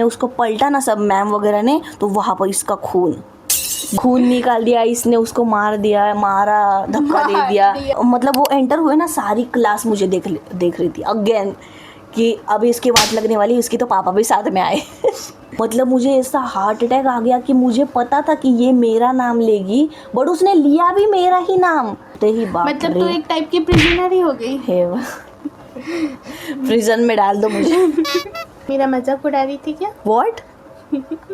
उसको पलटा ना सब मैम वगैरह ने, तो वहाँ पर इसका खून निकाल दिया, इसने उसको मार दिया, मारा, धक्का दे दिया। मतलब वो एंटर हुए ना, सारी क्लास मुझे देख रही थी अगेन कि अब इसकी बात लगने वाली, इसकी तो पापा भी साथ में आए। मतलब मुझे ऐसा हार्ट अटैक आ गया कि मुझे पता था कि ये मेरा नाम लेगी, बट उसने लिया भी मेरा ही नाम। तो ही बाप रे, मतलब तो एक टाइप की प्रिजनर ही हो गई है। प्रिजन में डाल दो मुझे। मेरा मजाक उड़ा रही थी क्या? व्हाट?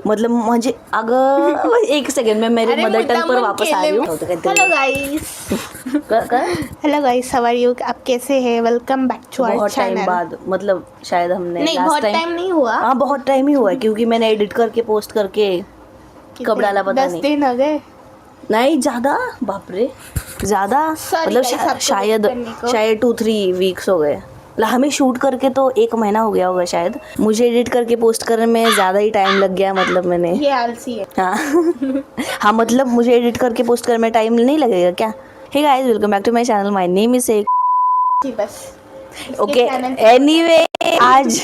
मतलब मुझे अगर एक सेकंड में मेरे मदर टंग पर वापस आ रही हूँ। Hello guys, hello guys, how are you? आप कैसे हैं? Welcome back to our channel. बहुत टाइम बाद, मतलब शायद हमने नहीं, बहुत टाइम नहीं हुआ। हाँ बहुत टाइम ही हुआ है, क्योंकि मैंने एडिट करके पोस्ट करके कब डाला पता नहीं। 10 दिन हो गए। नहीं ज़्यादा, बाप रे ज़्यादा, मतलब शायद 2-3 वीक्स हो गए। हमें शूट करके तो 1 महीना हो गया होगा शायद। मुझे एडिट करके पोस्ट करने में ज़्यादा ही टाइम लग गया, मतलब मैंने ये आलसी है। हाँ हाँ, मतलब मुझे एडिट करके पोस्ट करने में टाइम नहीं लगेगा क्या? Hey guys, welcome back to my channel, my name is बस ओके। एनीवे, आज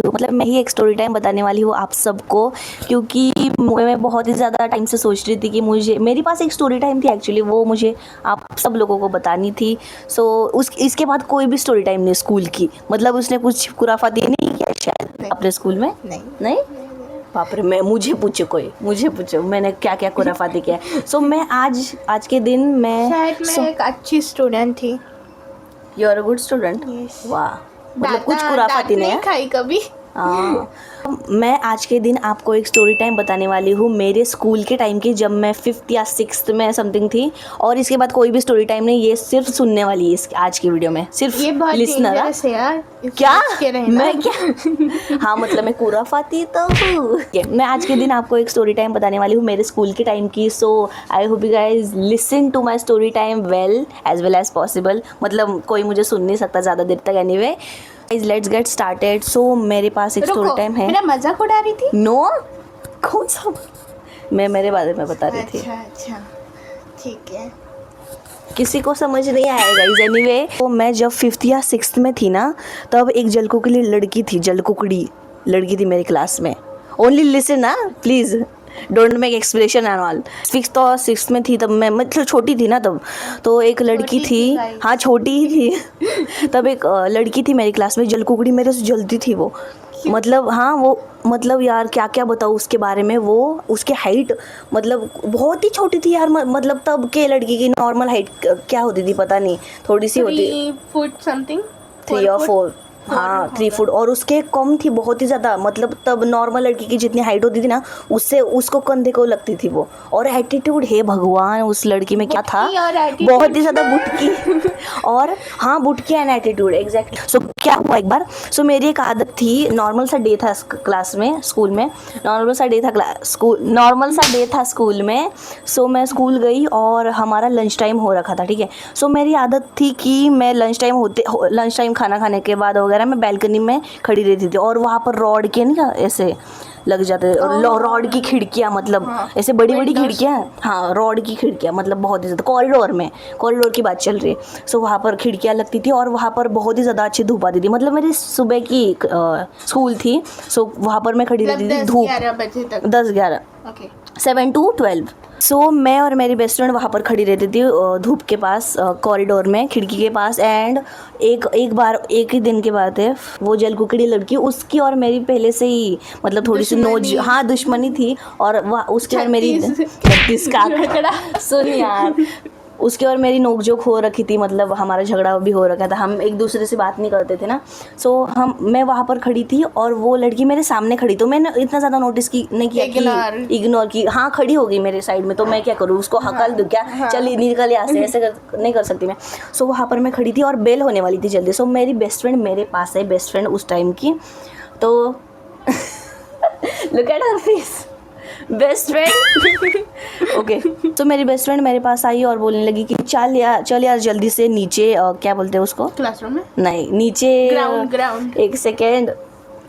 मतलब मैं ही एक स्टोरी टाइम बताने वाली हूँ आप सबको, क्योंकि मैं बहुत ही ज़्यादा टाइम से सोच रही थी कि मुझे, मेरे पास एक स्टोरी टाइम थी एक्चुअली, वो मुझे आप सब लोगों को बतानी थी। सो इसके बाद कोई भी स्टोरी टाइम नहीं स्कूल की। मतलब उसने कुछ खुराफाती नहीं किया शायद अपने स्कूल में? नहीं बाप रे, मुझे पूछो मैंने क्या क्या खुराफाती किया है। सो मैं आज के दिन मैं शायद एक अच्छी स्टूडेंट थी। You are a good student. वाह, मतलब कुछ खुराफाती नहीं खाई कभी। हाँ, मैं आज के दिन आपको एक स्टोरी टाइम बताने वाली हूँ मेरे स्कूल के टाइम की, जब मैं 5th या 6th में समथिंग थी। और इसके बाद कोई भी स्टोरी टाइम नहीं, ये सिर्फ सुनने वाली है आज की वीडियो में, सिर्फ लिसनर। क्या मैं क्या हाँ, मतलब मैं खुराफाती तो हूँ। मैं आज के दिन आपको एक स्टोरी टाइम बताने वाली हूँ मेरे स्कूल के टाइम की। So I hope you guys listen to my story time well as possible. मतलब कोई मुझे सुन नहीं सकता ज़्यादा देर तक। Anyway let's get started. सो मेरे पास एक स्टोरी टाइम है। मेरा मजाक उड़ा रही थी? नो, कौन सा? मैं मेरे बारे में बता रही थी। अच्छा ठीक है, किसी को समझ नहीं आएगा गाइस। एनीवे, तो मैं जब 5th या 6th में थी ना, तब एक जलकुकड़ी लड़की थी मेरी क्लास में। ओनली लिसन ना please, don't make explanation and all. 5th और 6th में थी तब मैं, मतलब छोटी थी ना तब। तो एक लड़की थी, हाँ छोटी ही थी। तब एक लड़की थी मेरी क्लास में, जलकुकड़ी मेरे से जलती थी वो। मतलब हाँ, वो मतलब यार क्या क्या बताऊँ उसके बारे में। वो उसकी हाइट मतलब बहुत ही छोटी थी यार। मतलब तब के लड़की की नॉर्मल हाइट क्या होती थी पता नहीं, थोड़ी सी होती, 3 फुट समथिंग, 3 और 4, हाँ 3 फुट। और उसके कम थी बहुत ही ज़्यादा। मतलब तब नॉर्मल लड़की की जितनी हाइट होती थी ना, उससे उसको कंधे को लगती थी वो। और एटीट्यूड, हे भगवान, उस लड़की में क्या था, बहुत ही ज़्यादा बुटकी। और हाँ, बुटकी एंड एटीट्यूड, एग्जैक्टली। सो क्या हुआ एक बार, सो मेरी एक आदत थी, नॉर्मल सा डे था क्लास में, स्कूल में नॉर्मल सा डे था स्कूल में। सो मैं स्कूल गई और हमारा लंच टाइम हो रखा था, ठीक है। सो मेरी आदत थी कि मैं लंच टाइम खाना खाने के बाद वगैरह मैं बैल्कनी में खड़ी रहती थी। और वहाँ पर रॉड के नहीं ऐसे लग जाते, रॉड की खिड़कियाँ, मतलब ऐसे बड़ी बड़ी खिड़कियाँ, हाँ रॉड की खिड़कियाँ, मतलब बहुत ही ज़्यादा कॉरिडोर की बात चल रही है। सो वहाँ पर खिड़कियाँ लगती थी और वहाँ पर बहुत ही ज़्यादा अच्छी धूप आती थी। मतलब मेरी सुबह की स्कूल थी। सो वहाँ पर मैं खड़ी रहती थी धूप, 10-11, 7 to 12। सो मैं और मेरी बेस्ट फ्रेंड वहाँ पर खड़ी रहती थी धूप के पास, कॉरिडोर में, खिड़की के पास। एंड एक बार, एक ही दिन के बाद है, वो जलकुकड़ी लड़की, उसकी और मेरी पहले से ही मतलब थोड़ी सी दुश्मनी थी। और वह उसके और मेरी 36 का सुन यार, उसके और मेरी नोकझोंक हो रखी थी। मतलब हमारा झगड़ा भी हो रखा था, हम एक दूसरे से बात नहीं करते थे ना। सो मैं वहाँ पर खड़ी थी और वो लड़की मेरे सामने खड़ी, तो मैंने इतना ज़्यादा नोटिस नहीं किया कि इग्नोर की, हाँ खड़ी हो गई मेरे साइड में। तो मैं क्या करूँ, उसको हकल दूँ क्या? चल निकल यहाँ से, ऐसे नहीं कर सकती मैं। सो वहाँ पर मैं खड़ी थी और बेल होने वाली थी जल्दी। सो मेरी बेस्ट फ्रेंड मेरे पास है, बेस्ट फ्रेंड उस टाइम की, तो look at her face, best friend. Okay, तो मेरी बेस्ट फ्रेंड मेरे पास आई और बोलने लगी कि चल यार जल्दी से नीचे, क्या बोलते हैं उसको, क्लासरूम में नहीं, नीचे ग्राउंड, एक सेकेंड,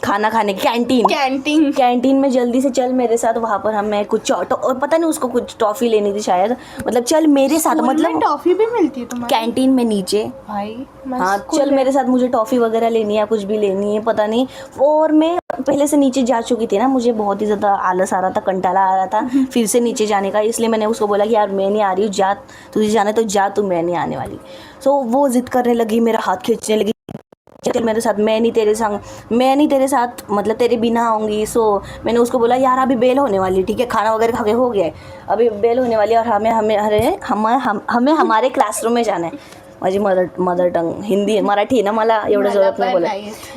खाना खाने कैंटीन में जल्दी से चल मेरे साथ। वहाँ पर हमें कुछ और पता नहीं उसको कुछ टॉफ़ी लेनी थी शायद, मतलब चल मेरे साथ, मतलब टॉफ़ी भी मिलती है तुम्हारे कैंटीन में नीचे भाई? हाँ चल मेरे साथ, मुझे टॉफ़ी वगैरह लेनी है, कुछ भी लेनी है पता नहीं। और मैं पहले से नीचे जा चुकी थी ना, मुझे बहुत ही ज़्यादा आलस आ रहा था, कंटाला आ रहा था फिर से नीचे जाने का, इसलिए मैंने उसको बोला कि यार मैं नहीं आ रही हूँ, जा तुझे जाना है तो जा, तू, मैं नहीं आने वाली। सो वो ज़िद करने लगी, मेरा हाथ खींचने लगी, चल मेरे साथ, मैं नहीं तेरे साथ मतलब तेरे बिना आऊँगी। सो मैंने उसको बोला यार अभी बेल होने वाली, ठीक है, खाना वगैरह खा के हो गया है, अभी बेल होने वाली है और हमें हमारे क्लासरूम में जाना है। माझी मदर टंग हिंदी मराठी आहे ना, मला एवढं जोरात नाही बोला,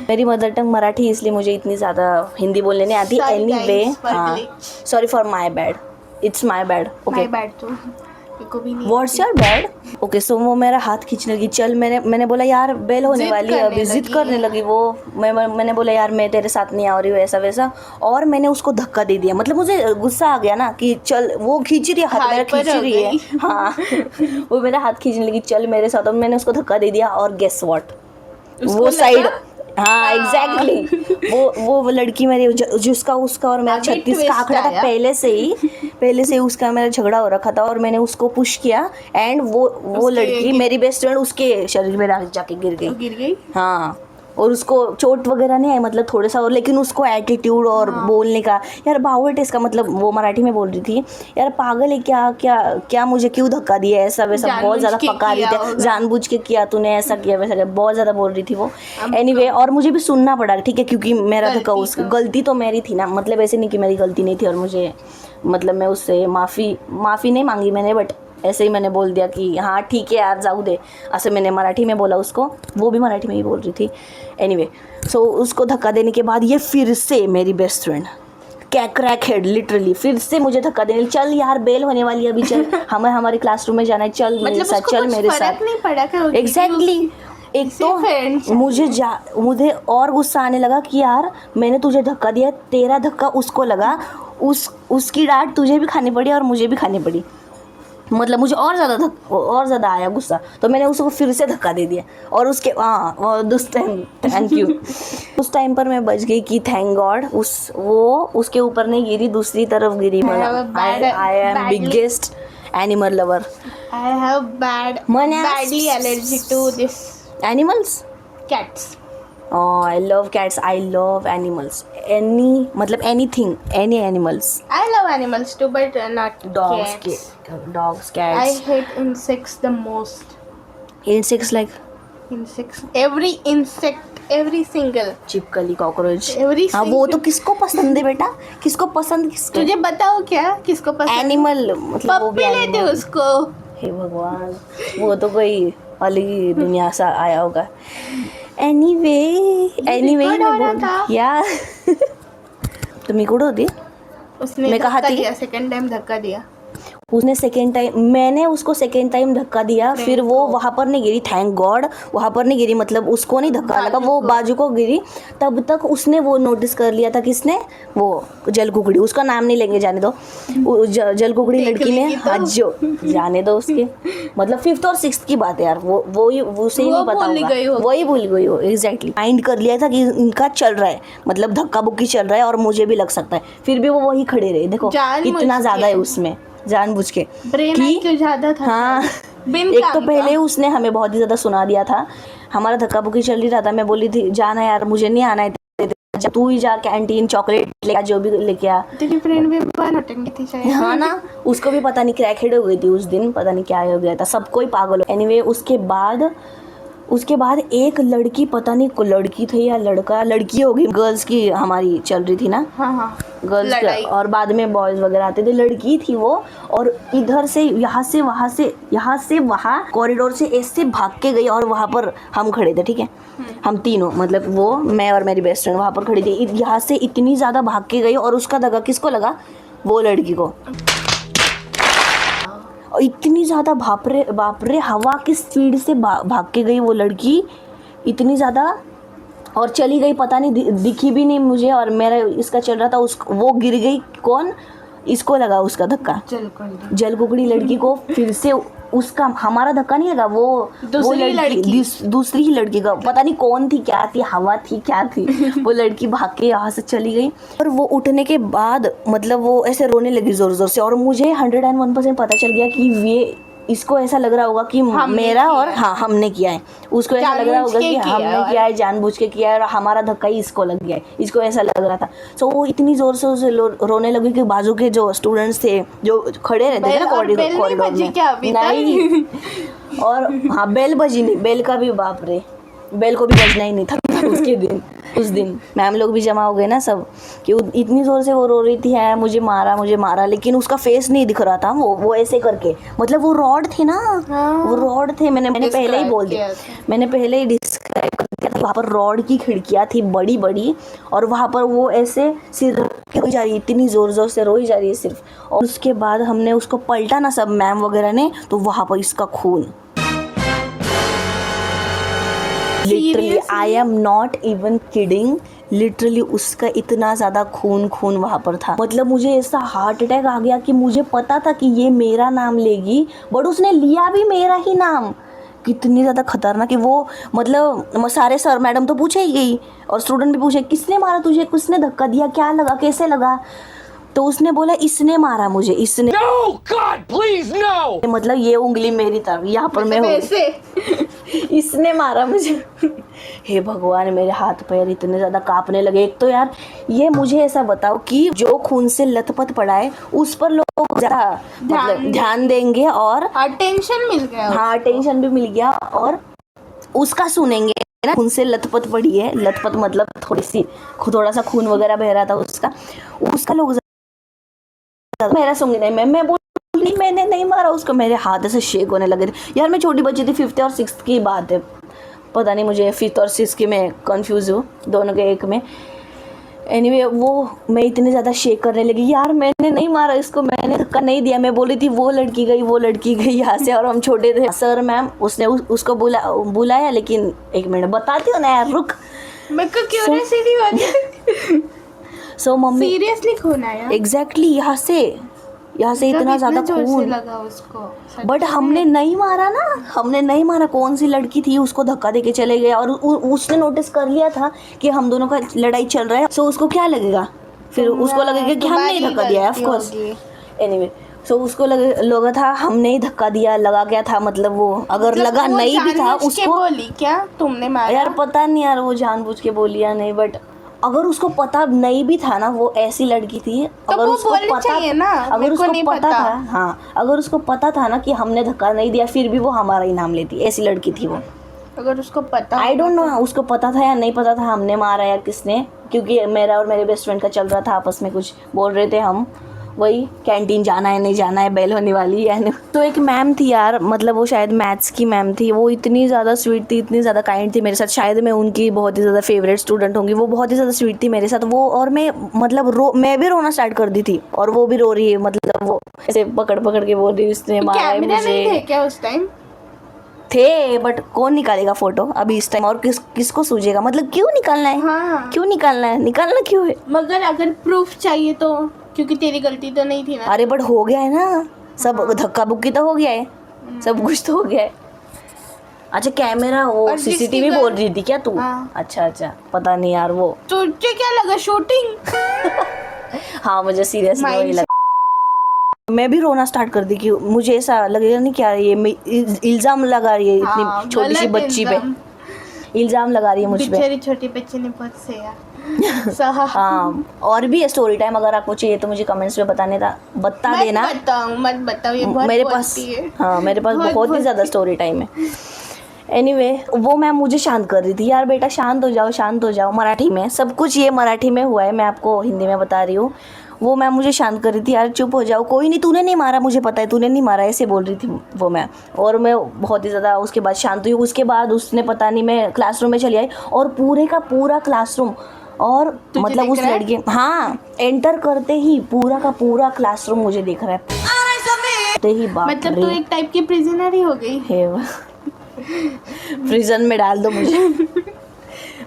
मेरी मदर टंग मराठी, इसलिए मुझे इतनी ज़्यादा हिंदी बोलने नहीं आती। एनीवे हाँ, sorry for my bad, it's my bad, okay what's your bad, okay. So वो मेरा हाथ खींचने लगी, चल मैंने बोला यार बेल होने वाली है, अभी जिद करने लगी वो। मैंने बोला यार मैं तेरे साथ नहीं आ रही हूँ, ऐसा वैसा, और मैंने उसको धक्का दे दिया। मतलब मुझे गुस्सा आ गया ना कि चल, वो खींच रही है हाथ, मेरा खींच रही है, हाँ वो मेरा हाथ खींचने लगी, चल मेरे साथ, और मैंने उसको धक्का दे दिया। और गेस व्हाट, वो साइड, हाँ एग्जैक्टली वो लड़की मेरी, जिसका उसका और मेरा 36 का आंकड़ा था, पहले से ही उसका मेरा झगड़ा हो रखा था, और मैंने उसको पुश किया एंड वो लड़की मेरी बेस्ट फ्रेंड उसके शरीर में जाके गिर गई। हाँ, और उसको चोट वगैरह नहीं आई, मतलब थोड़ा सा, और लेकिन उसको एटीट्यूड और बोलने का, यार बावट इसका मतलब, वो मराठी में बोल रही थी, यार पागल है क्या क्या क्या, मुझे क्यों धक्का दिया, ऐसा वैसा बहुत ज़्यादा पका रही थी, जानबूझ के किया तूने, ऐसा किया वैसा किया, बहुत ज़्यादा बोल रही थी वो। एनीवे, और मुझे भी सुनना पड़ा, ठीक है, क्योंकि मेरा धक्का गलती तो मेरी थी ना, मतलब ऐसे नहीं कि मेरी गलती नहीं थी, और मुझे मतलब मैं उससे माफ़ी नहीं मांगी मैंने, बट ऐसे ही मैंने बोल दिया कि हाँ ठीक है यार जाऊ दे, ऐसे मैंने मराठी में बोला उसको, वो भी मराठी में ही बोल रही थी। एनीवे, सो उसको धक्का देने के बाद ये फिर से मेरी best friend crack head literally फिर से मुझे धक्का देने, चल यार बेल होने वाली है अभी, चल हमें हमारे क्लासरूम में जाना है, चल मेरे साथ, चल मेरे साथ। एग्जैक्टली, एक तो मुझे और गुस्सा आने लगा कि यार मैंने तुझे धक्का दिया, तेरा धक्का उसको लगा, उसकी डांट तुझे भी खानी पड़ी और मुझे भी खानी पड़ी, मतलब मुझे और ज़्यादा आया गुस्सा, तो मैंने उसको फिर से धक्का दे दिया। और उसके उस टाइम, थैंक यू, उस टाइम पर मैं बच गई कि थैंक गॉड उसके ऊपर नहीं गिरी, दूसरी तरफ गिरी। I am biggest animal lover, I have badly allergy to this animals, cats. Oh, I love cats. I love animals. मतलब anything, any animals. I love animals too, but not Dogs, cats. Dogs, cats. I hate insects the most. Insects like Insects. Every insect, every single. चिपकली, cockroach. Every हाँ, single. वो तो किसको पसंद है बेटा, किसको पसंद, किसको? तुझे बताओ क्या किसको पसंद? एनिमल, मतलब वो भी पप्पी लेते animal। उसको। हे भगवान, वो तो कोई अलग ही दुनिया से आया होगा। एनीवे record हो रहा था। यार तो मिकुड़ होती, उसने मैं कहा धक्का थी, दिया, सेकंड टाइम धक्का दिया। उसने सेकेंड टाइम, मैंने उसको सेकेंड टाइम धक्का दिया, फिर वो वहाँ पर नहीं गिरी, थैंक गॉड वहाँ पर नहीं गिरी, मतलब उसको नहीं धक्का लगा, वो बाजू को गिरी। तब तक उसने वो नोटिस कर लिया था, किसने, वो जल कुकड़ी, उसका नाम नहीं लेंगे, जाने दो, जल कुकड़ी लड़की ने, हाँ जो जाने दो उसके, मतलब 5th और 6th की बात है यार, वो उसे ही नहीं पता होगा, वही भूल गई हो, एग्जैक्टली माइंड कर लिया था कि इनका चल रहा है, मतलब धक्का बुक्की चल रहा है और मुझे भी लग सकता है, फिर भी वो वही खड़े रहे, देखो कितना ज़्यादा है उसमें, जानबूझ के कि ज़्यादा था। हाँ, एक तो पहले उसने हमें बहुत ही ज़्यादा सुना दिया था, हमारा धक्का बुक्की चल ही रहा था, मैं बोली थी जाना यार, मुझे नहीं आना है, तू ही जा कैंटीन चॉकलेट ले आ, जो भी लेके आ। तेरी फ्रेंड भी नौटंकी थी शायद। हाँ ना, उसको भी पता नहीं क्रैक हेड हो गई थी उस दिन, पता नहीं क्या हो गया था, सबको ही पागल हो। एनीवे, उसके बाद एक लड़की, पता नहीं को लड़की थी या लड़की हो गई, गर्ल्स की हमारी चल रही थी ना, हाँ गर्ल्स, और बाद में बॉयज़ वगैरह आते थे, लड़की थी वो, और इधर से यहाँ से वहाँ कॉरिडोर से ऐसे भाग के गई, और वहाँ पर हम खड़े थे, ठीक है, हम तीनों, मतलब वो, मैं और मेरी बेस्ट फ्रेंड वहाँ पर खड़ी थी, यहाँ से इतनी ज़्यादा भाग के गई, और उसका धक्का किसको लगा, वो लड़की को, और इतनी ज़्यादा बाप रे हवा की स्पीड से भाग के गई वो लड़की, इतनी ज़्यादा, और चली गई, पता नहीं दिखी भी नहीं मुझे, और मेरा इसका चल रहा था, वो गिर गई, कौन, इसको लगा उसका धक्का, जल कुकड़ी लड़की को, फिर से उसका, हमारा धक्का नहीं लगा, वो दूसरी ही लड़की का, पता नहीं कौन थी, क्या थी, हवा थी, क्या थी, वो लड़की भाग के यहाँ से चली गई, और वो उठने के बाद मतलब वो ऐसे रोने लगी ज़ोर ज़ोर से, और मुझे 101% पता चल गया कि इसको ऐसा लग रहा होगा कि मेरा और हाँ हमने किया है, उसको ऐसा लग रहा होगा कि हमने किया है, जानबूझ के किया है और हमारा धक्का ही इसको लग गया है, इसको ऐसा लग रहा था। सो वो इतनी जोर से उसे रोने लगी कि बाजू के जो स्टूडेंट्स थे जो खड़े रहते थे ना कॉरिडोर में, नहीं और हाँ बेल बजी नहीं, बेल का भी बाप रे, बेल को भी बजना ही नहीं था उस दिन मैम लोग भी जमा हो गए ना सब कि इतनी ज़ोर से वो रो रही थी है मुझे मारा, लेकिन उसका फेस नहीं दिख रहा था, वो ऐसे करके, मतलब वो रॉड थे ना, वो रॉड थे, मैंने पहले ही बोल दिया, मैंने पहले ही डिस्क्राइब कर दिया था। वहाँ पर रॉड की खिड़कियाँ थी बड़ी बड़ी और वहाँ पर वो ऐसे सिर रोई जा रही, इतनी ज़ोर से रोई जा रही है सिर्फ। और उसके बाद हमने उसको पलटा ना सब मैम वगैरह ने, तो वहाँ पर इसका खून, literally I am not even kidding, literally उसका इतना ज़्यादा खून वहाँ पर था। मतलब मुझे ऐसा हार्ट अटैक आ गया कि मुझे पता था कि ये मेरा नाम लेगी, बट उसने लिया भी मेरा ही नाम। कितनी ज़्यादा खतरनाक कि वो, मतलब सारे सर मैडम तो पूछे ही गई और स्टूडेंट भी पूछे किसने मारा तुझे, किसने धक्का दिया, क्या लगा, कैसे लगा, तो उसने बोला इसने मारा मुझे, इसने। No, God, please, no! मतलब ये उंगली मेरी तरफ, यहाँ पर मैं इसने मारा मुझे। हे भगवान, मेरे हाथ पैर इतने ज़्यादा कांपने लगे। एक तो यार ये मुझे ऐसा बताओ कि जो खून से लथपथ पड़ा है उस पर लोग ज़्यादा मतलब ध्यान देंगे और अटेंशन मिल गया, हाँ अटेंशन भी मिल गया और उसका सुनेंगे ना। खून से लथपथ पड़ी है, लथपथ मतलब थोड़ा सा खून वगैरह बह रहा था उसका लोग मेरा सुनने में, मैं बोली मैंने नहीं मारा उसको, मेरे हाथ से शेक होने लगे थे यार। मैं छोटी बच्ची थी, 5th और 6th की बात है, पता नहीं मुझे 5th और 6th की मैं कंफ्यूज हूँ दोनों के एक में। एनीवे वो मैं इतनी ज़्यादा शेक करने लगी, यार मैंने नहीं मारा इसको, मैंने धक्का नहीं दिया, मैं बोली थी वो लड़की गई यहाँ से, और हम छोटे थे। सर मैम उसने उसको बुलाया, लेकिन एक मिनट बताती हूँ ना यार, रुक, मेरे को क्यूरियोसिटी होती। सो मम्मी सीरियसली खून आया? एग्जैक्टली यहाँ से इतना ज़्यादा खून लगा उसको, बट हमने नहीं मारा ना, हमने नहीं मारा। कौन सी लड़की थी उसको धक्का देके चले गए और उसने नोटिस कर लिया था कि हम दोनों का लड़ाई चल रहा है। सो उसको क्या लगेगा फिर, उसको लगेगा कि हमने ही धक्का दिया है, ऑफ कोर्स। एनीवे सो उसको लगा था हमने ही धक्का दिया, लगा गया था, मतलब वो अगर लगा नहीं भी था उसको बोली क्या तुमने मारा? यार पता नहीं यार वो जानबूझ के बोली या नहीं, बट अगर उसको पता नहीं भी था ना, वो ऐसी लड़की थी, अगर उसको पता था, हाँ अगर उसको पता था ना कि हमने धक्का नहीं दिया, फिर भी वो हमारा ही नाम लेती, ऐसी लड़की थी वो। अगर उसको पता, आई डोंट नो उसको पता था या नहीं पता था हमने मारा या किसने, क्योंकि मेरा और मेरे बेस्ट फ्रेंड का चल रहा था आपस में, कुछ बोल रहे थे हम, वही कैंटीन जाना है नहीं जाना है, बेल होने वाली है। तो एक मैम थी यार, मतलब वो शायद मैथ्स की मैम थी, वो इतनी ज़्यादा स्वीट थी, इतनी ज़्यादा काइंड थी मेरे साथ, शायद मैं उनकी बहुत ही ज़्यादा फेवरेट स्टूडेंट होंगी। वो बहुत ही ज़्यादा स्वीट थी मेरे साथ वो, और मैं मतलब मैं भी रोना स्टार्ट कर दी थी और वो भी रो रही है, मतलब वो ऐसे पकड़ के बोल रही उसने मारा है मुझे। क्या उस टाइम थे, बट कौन निकालेगा फोटो अभी इस टाइम, और किसको सूझेगा, मतलब क्यों निकालना है? हाँ। क्यों निकालना क्यों है? मगर अगर प्रूफ चाहिए तो, क्योंकि तेरी गलती तो नहीं थी ना। अरे बट हो गया है ना सब, धक्का बुक्की तो हो गया है, सब कुछ तो हो गया है। अच्छा कैमरा वो सीसीटीवी बोल रही थी क्या तू? हाँ। अच्छा पता नहीं यार वो तुझे क्या लगा शूटिंग? हाँ मुझे सीरियस वही लगा, मैं भी रोना स्टार्ट कर दी कि मुझे ऐसा लगेगा नहीं क्या ये इल्जाम लगा रही है, इतनी छोटी सी बच्ची पे इल्जाम लगा रही है मुझ पे, छोटी बच्ची ने बहुत से यार। हाँ और भी है स्टोरी टाइम, अगर आपको चाहिए तो मुझे कमेंट्स में बता देना। मत बताओ, ये बहुत मेरे पास हाँ मेरे पास बहुत ही ज़्यादा स्टोरी टाइम है। एनीवे वो मैम मुझे शांत कर रही थी, यार बेटा शांत हो जाओ, मराठी में सब कुछ, ये मराठी में हुआ है, मैं आपको हिंदी में बता रही हूँ। वो मैम मुझे शांत कर रही थी, यार चुप हो जाओ, कोई नहीं, तूने नहीं मारा, मुझे पता है तूने नहीं मारा, ऐसे बोल रही थी वो मैम। और मैं बहुत ही ज़्यादा उसके बाद शांत हुई। उसके बाद उसने पता नहीं, मैं क्लासरूम में चली आई और पूरे का पूरा क्लासरूम, और मतलब उस लड़की, हाँ एंटर करते ही पूरा का पूरा क्लासरूम मुझे देख रहा है ही, बाप मतलब तो एक टाइप की प्रिजनर ही हो गई है। प्रिजन में डाल दो मुझे।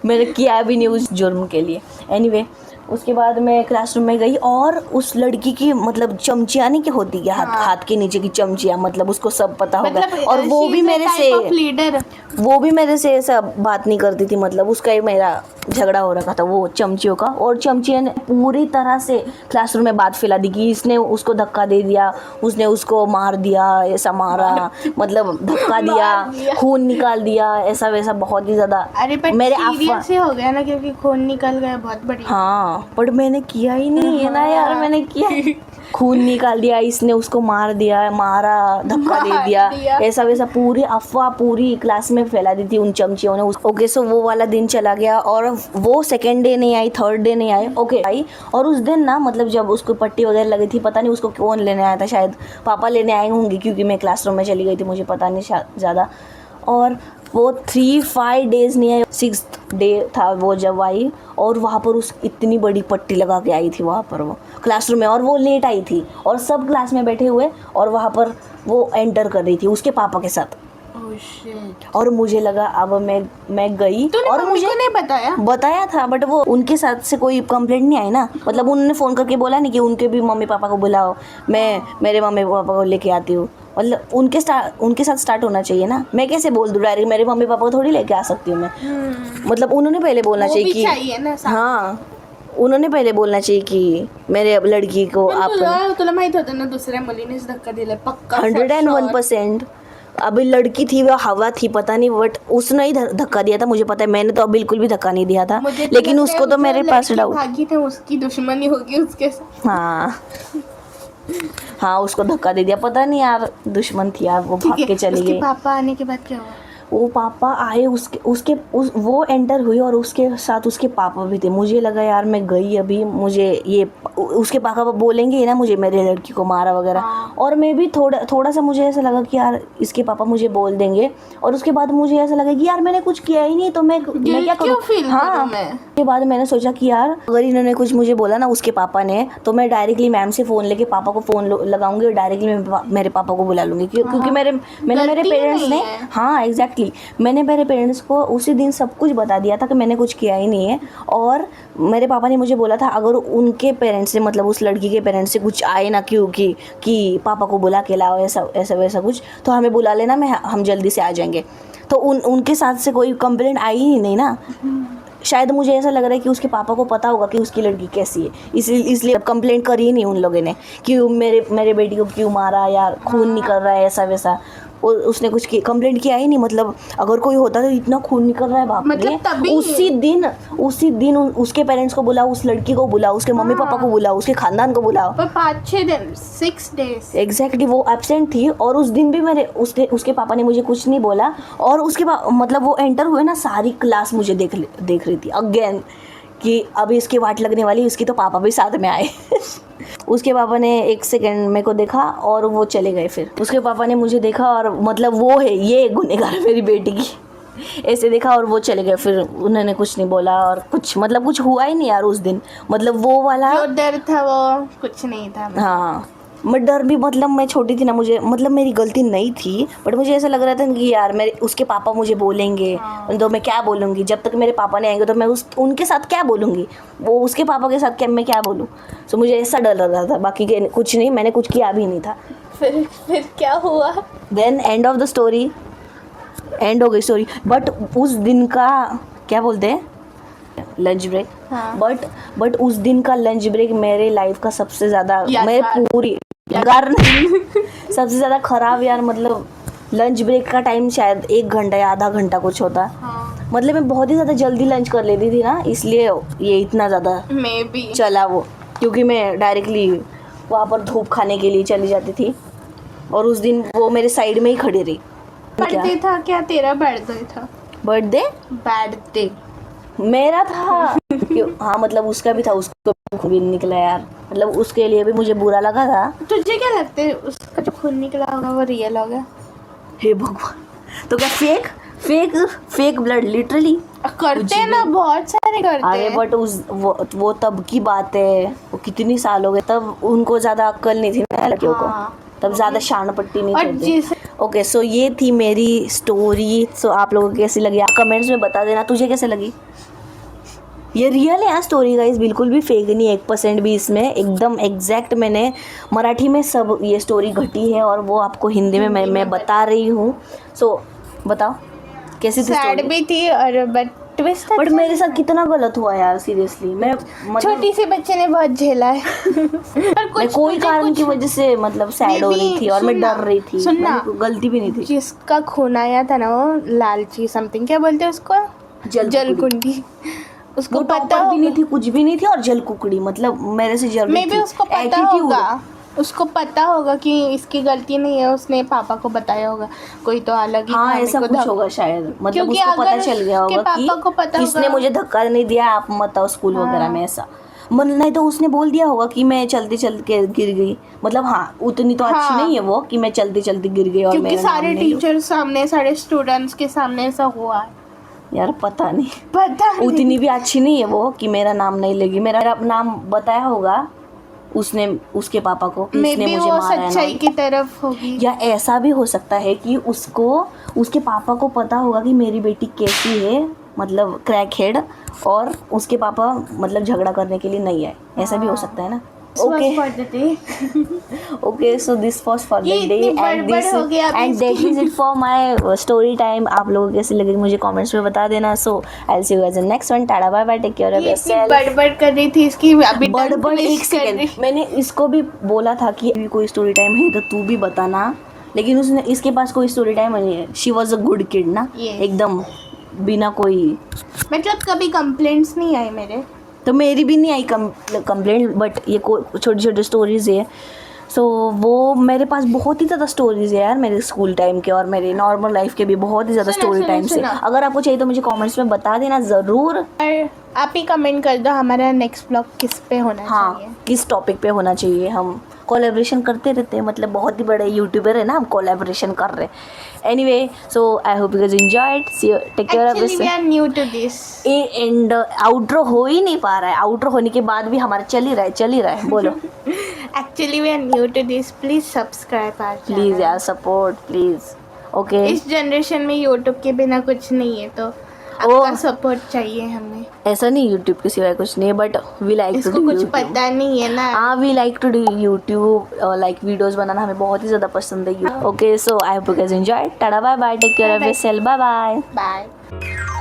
मैंने किया भी नहीं उस जुर्म के लिए। एनीवे उसके बाद मैं क्लासरूम में गई और उस लड़की की मतलब चमचियाँ नहीं क्या होती है, हाथ के नीचे की चमचियाँ, मतलब उसको सब पता होगा। मतलब और वो भी मेरे से लीडर, वो भी मेरे से ऐसा बात नहीं करती थी, मतलब उसका ही मेरा झगड़ा हो रखा था वो चमचियों का। और चमचिया ने पूरी तरह से क्लासरूम में बात फैला दी कि इसने उसको धक्का दे दिया, उसने उसको मार दिया, ऐसा मारा, मतलब धक्का दिया, खून निकाल दिया, ऐसा वैसा बहुत ही ज़्यादा। अरे पर मेरे सीरियस ही हो गया ना, क्योंकि खून निकल गया, बहुत बढ़िया। हाँ पर मैंने किया ही नहीं है ना यार, मैंने किया खून निकाल दिया, इसने उसको मार दिया, मारा, धक्का दे दिया, ऐसा वैसा पूरी अफवाह पूरी क्लास में फैला दी थी उन चमचियों ने। ओके सो वो वाला दिन चला गया और वो सेकेंड डे नहीं आई, थर्ड डे नहीं आई, ओके आई। और उस दिन ना मतलब जब उसको पट्टी वगैरह लगी थी, पता नहीं उसको कौन लेने आया था, शायद पापा लेने आए होंगे क्योंकि मैं क्लासरूम में चली गई थी, मुझे पता नहीं ज़्यादा। और वो 3-5 डेज़ नहीं आई, 6th डे था वो जब आई, और वहाँ पर उस इतनी बड़ी पट्टी लगा के आई थी वहाँ पर वो क्लासरूम में, और वो लेट आई थी और सब क्लास में बैठे हुए, और वहाँ पर वो एंटर कर रही थी उसके पापा के साथ। Oh shit. और मुझे लगा अब मैं गई, और मुझे नहीं बताया था, बट वो उनके साथ से कोई कंप्लेंट नहीं आई ना, मतलब उन्होंने फ़ोन करके बोला नहीं कि उनके भी मम्मी पापा को बुलाओ, मैं मेरे मम्मी पापा को लेके आती हूँ, मतलब उनके साथ स्टार्ट होना चाहिए ना। मैं कैसे बोल दूँ डायरेक्ट, मेरे मम्मी पापा को थोड़ी लेके आ सकती हूँ मैं, मतलब उन्होंने पहले बोलना चाहिए कि हाँ, उन्होंने पहले बोलना चाहिए कि मेरे लड़की को आप तुला माहित होतं ना दुसऱ्या मुलीनेच धक्का दिलाय पक्का 101%। अभी लड़की थी, वह हवा थी, पता नहीं, बट उसने ही धक्का दिया था, मुझे पता है, मैंने तो बिल्कुल भी धक्का नहीं दिया था, लेकिन उसको तो मेरे पास डाउट, भागी थे, उसकी दुश्मनी होगी उसके साथ। हाँ उसको धक्का दे दिया, पता नहीं यार, दुश्मन थी यार, वो भाग के चली गई। पापा आने के बाद क्या हुआ? वो पापा आए, वो एंटर हुई और उसके साथ उसके पापा भी थे। मुझे लगा यार मैं गई अभी, मुझे ये उसके पापा बोलेंगे ना मुझे मेरे लड़की को मारा वगैरह, और मैं भी थोड़ा सा मुझे ऐसा लगा कि यार इसके पापा मुझे बोल देंगे, और उसके बाद मुझे ऐसा लगा कि यार मैंने कुछ किया ही नहीं, तो मैं क्या करूँ। हाँ उसके बाद मैंने सोचा कि यार अगर इन्होंने कुछ मुझे बोला ना उसके पापा ने, तो मैं डायरेक्टली मैम से फ़ोन लेके पापा को फ़ोन लगाऊंगी और डायरेक्टली मेरे पापा को बुला लूँगी, क्योंकि मेरे पेरेंट्स ने, हाँ एग्जैक्टली, मैंने मेरे पेरेंट्स को उसी दिन सब कुछ बता दिया था कि मैंने कुछ किया ही नहीं है। और मेरे पापा ने मुझे बोला था अगर उनके पेरेंट्स से, मतलब उस लड़की के पेरेंट्स से कुछ आए ना क्योंकि कि पापा को बुला के लाओ, ऐसा वैसा कुछ, तो हमें बुला लेना, हम जल्दी से आ जाएंगे। तो उनके साथ से कोई कंप्लेंट आई ही नहीं ना, शायद मुझे ऐसा लग रहा है कि उसके पापा को पता होगा कि उसकी लड़की कैसी है, इसलिए कंप्लेंट करी ही नहीं उन लोगों ने कि मेरे बेटी को क्यों मारा, यार खून निकल रहा है, ऐसा वैसा। उसने कुछ कंप्लेंट किया ही नहीं, मतलब अगर कोई होता तो इतना खून निकल रहा है बाप रे, मतलब उसी दिन उसके पेरेंट्स को बुलाओ, उस लड़की को बुलाओ, उसके मम्मी पापा को बुलाओ, उसके खानदान को बुलाओ। 5-6 दिन 6 डेज एग्जैक्टली वो एब्सेंट थी, और उस दिन भी उसके पापा ने मुझे कुछ नहीं बोला, और उसके मतलब वो एंटर हुए ना, सारी क्लास मुझे देख रही थी अगेन कि अभी इसकी वाट लगने वाली, उसकी तो पापा भी साथ में आए। उसके पापा ने 1 सेकेंड मेरे को देखा और वो चले गए। फिर उसके पापा ने मुझे देखा और मतलब वो है ये गुनहगार मेरी बेटी की, ऐसे देखा और वो चले गए। फिर उन्होंने कुछ नहीं बोला और कुछ हुआ ही नहीं यार उस दिन, मतलब वो वाला जो डर था वो कुछ नहीं था। हाँ मैं डर भी, मतलब मैं छोटी थी ना, मुझे मतलब मेरी गलती नहीं थी, बट मुझे ऐसा लग रहा था कि यार उसके पापा मुझे बोलेंगे, तो मैं क्या बोलूँगी, जब तक मेरे पापा नहीं आएंगे तो मैं उनके साथ क्या बोलूँगी, वो उसके पापा के साथ मैं क्या बोलूँ। तो मुझे ऐसा डर लग रहा था, बाकी कुछ नहीं, मैंने कुछ किया भी नहीं था। फिर क्या हुआ? Then end of the story, end हो गई स्टोरी। बट उस दिन का क्या बोलते हैं, लंच ब्रेक, बट उस दिन का लंच ब्रेक मेरे लाइफ का सबसे ज़्यादा, मैं पूरी सबसे ज़्यादा ख़राब यार, मतलब लंच ब्रेक का टाइम शायद 1 घंटा या आधा घंटा कुछ होता। मतलब मैं बहुत ही ज़्यादा जल्दी लंच कर लेती थी ना, इसलिए ये इतना ज़्यादा चला वो, क्योंकि मैं डायरेक्टली वहाँ पर धूप खाने के लिए चली जाती थी, और उस दिन वो मेरे साइड में ही खड़ी रही। बर्थडे था क्या तेरा? बर्थडे था। बर्थडे मेरा था। हाँ मतलब उसका भी था, उसको खून भी निकला यार, मतलब उसके लिए भी मुझे बुरा लगा था। तुझे क्या लगता है उसका जो खून निकला होगा वो रियल होगा? हे भगवान, तो क्या फेक ब्लड लिटरली करते हैं ना, बहुत सारे करते हैं। अरे बट वो तब की बात है, वो कितनी साल हो गए, तब उनको ज़्यादा अक्ल नहीं थी ना लड़कियों को, तब ज़्यादा शान पट्टी नहीं करते। ओके सो ये थी मेरी स्टोरी। सो आप लोगों को कैसी लगी आप कमेंट्स में बता देना। तुझे कैसे लगी? ये रियल है स्टोरी गाइस, बिल्कुल भी फेक नहीं, 1% भी इसमें, एकदम एग्जैक्ट मैंने मराठी में सब ये स्टोरी घटी है और वो आपको हिंदी में मैं बता रही हूँ. सो बताओ कैसी थी सैड स्टोरी. भी थी और बट ट्विस्ट बट मेरे साथ कितना गलत हुआ यार सीरियसली. मैं मतलब छोटी सी बच्चे ने बहुत झेला है. पर मैं कुछ कोई तुझे कारण कुछ की वजह से मतलब सैड हो रही थी और मैं सुनना, डर रही थी. सुनना. मेरी कोई गलती भी नहीं थी. जिसका खून आया था ना वो लालची समथिंग क्या बोलते हैं उसको, जलकुंडी. उसको वो पता टॉपर भी नहीं होगा, थी, कुछ भी नहीं थी, और जल कुकड़ी मतलब मेरे से जल मे भी उसको पता होगा, उसको पता होगा कि इसकी गलती नहीं है, उसने पापा को बताया होगा. कोई तो अलग ही हाँ कहानी ऐसा को कुछ धक- होगा शायद, मतलब क्योंकि उसको पता अगर चल गया उसके होगा पापा को पता कि किसने होगा- मुझे धक्का नहीं दिया, आप मत आओ स्कूल वगैरह में. ऐसा नहीं तो उसने बोल दिया होगा कि मैं चलते चलते के गिर गई. मतलब हाँ उतनी तो अच्छी हाँ. नहीं है वो कि मैं चलते चलते गिर गई और क्योंकि मेरा नाम सारे नहीं लो. टीचर सामने, सारे स्टूडेंट्स के सामने ऐसा हुआ है. यार पता नहीं, पता नहीं. उतनी भी अच्छी नहीं है वो कि मेरा नाम नहीं लेगी. मेरा नाम बताया होगा उसने उसके पापा को कि मे इसने बी मुझे वो मारा है सच्चाई ना. की तरफ होगी. या ऐसा भी हो सकता है कि उसको उसके पापा को पता होगा कि मेरी बेटी कैसी है, मतलब क्रैक हेड, और उसके पापा मतलब झगड़ा करने के लिए नहीं आए. ऐसा भी हो सकता है ना. Okay okay so this was for the ये डे इतनी एंड बड़बड़ दिस हो गया अभी and that is it for my story time. आप लोगों को कैसी लगी मुझे कमेंट्स में बता देना. So I will see you guys in next one. Tata bye bye, take care of ये इतनी योरसेल्फ. बड़बड़ कर रही थी इसकी अभी बड़बड़ एक सेकंड, मैंने इसको भी बोला था कि अभी कोई स्टोरी टाइम है तो तू भी बताना, लेकिन उसने इसके पास कोई स्टोरी टाइम नहीं है. She was a good kid ना. Yes. एकदम बिना कोई, मतलब कभी कंप्लेंट्स नहीं आए मेरे. तो मेरी भी नहीं आई कंप्लेंट. बट ये छोटी छोटी स्टोरीज है. सो वो मेरे पास बहुत ही ज़्यादा स्टोरीज है यार, मेरे स्कूल टाइम के और मेरे नॉर्मल लाइफ के भी बहुत ही ज़्यादा सुना, स्टोरी सुना, टाइम्स है. सुना. अगर आपको चाहिए तो मुझे कमेंट्स में बता देना ज़रूर. और आप ही कमेंट कर दो हमारा नेक्स्ट ब्लॉग किस पे होना हाँ चाहिए. किस टॉपिक पे होना चाहिए. हम कोलैबोरेशन करते रहते हैं, मतलब बहुत ही बड़े यूट्यूबर है ना, हम कोलैबोरेशन कर रहे हैं. Anyway so I hope you guys enjoyed. See you, take care of Actually, we are new to this. End outro हो ही नहीं पा रहा है. आउटरो होने के बाद भी हमारा चल ही रहा है. बोलो Actually, we are new to this. Please subscribe our channel. Please यार सपोर्ट प्लीज़. ओके इस जनरेशन में YouTube के बिना कुछ नहीं है, तो आपका सपोर्ट चाहिए हमें. ऐसा नहीं यूट्यूब के सिवाय कुछ नहीं है, बट वी लाइक टू इसको डू कुछ यूट्यूब. पता नहीं है ना. हाँ we like to do YouTube, like videos बनाना हमें बहुत ही ज़्यादा पसंद है. Okay so I hope you guys enjoy. Tata bye bye, take care of yourself. Bye bye. Bye.